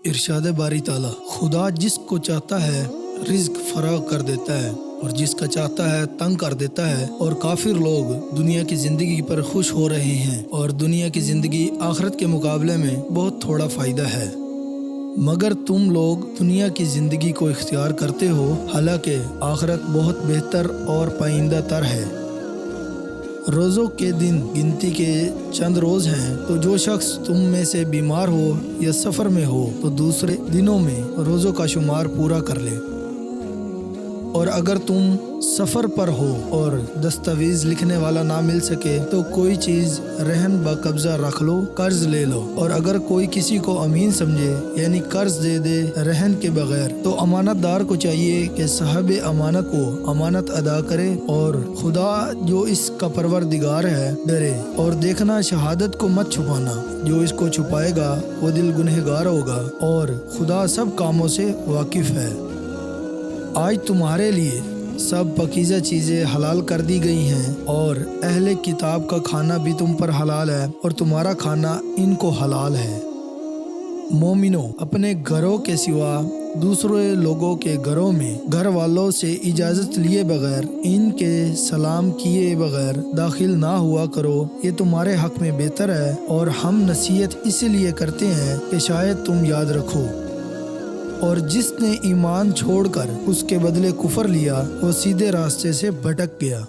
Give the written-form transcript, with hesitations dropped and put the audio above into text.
ارشاد باری تعالی، خدا جس کو چاہتا ہے رزق فراغ کر دیتا ہے اور جس کا چاہتا ہے تنگ کر دیتا ہے، اور کافر لوگ دنیا کی زندگی پر خوش ہو رہے ہیں اور دنیا کی زندگی آخرت کے مقابلے میں بہت تھوڑا فائدہ ہے۔ مگر تم لوگ دنیا کی زندگی کو اختیار کرتے ہو، حالانکہ آخرت بہت بہتر اور پائندہ تر ہے۔ روزوں کے دن گنتی کے چند روز ہیں، تو جو شخص تم میں سے بیمار ہو یا سفر میں ہو تو دوسرے دنوں میں روزوں کا شمار پورا کر لے۔ اور اگر تم سفر پر ہو اور دستاویز لکھنے والا نہ مل سکے تو کوئی چیز رہن بقبضہ رکھ لو، قرض لے لو۔ اور اگر کوئی کسی کو امین سمجھے یعنی قرض دے دے رہن کے بغیر، تو امانت دار کو چاہیے کہ صاحب امانت کو امانت ادا کرے اور خدا جو اس کا پروردگار ہے ڈرے، اور دیکھنا شہادت کو مت چھپانا، جو اس کو چھپائے گا وہ دل گنہگار ہوگا، اور خدا سب کاموں سے واقف ہے۔ آج تمہارے لیے سب پاکیزہ چیزیں حلال کر دی گئی ہیں، اور اہل کتاب کا کھانا بھی تم پر حلال ہے اور تمہارا کھانا ان کو حلال ہے۔ مومنوں، اپنے گھروں کے سوا دوسرے لوگوں کے گھروں میں گھر والوں سے اجازت لیے بغیر، ان کے سلام کیے بغیر داخل نہ ہوا کرو، یہ تمہارے حق میں بہتر ہے، اور ہم نصیحت اس لیے کرتے ہیں کہ شاید تم یاد رکھو۔ اور جس نے ایمان چھوڑ کر اس کے بدلے کفر لیا، وہ سیدھے راستے سے بھٹک گیا۔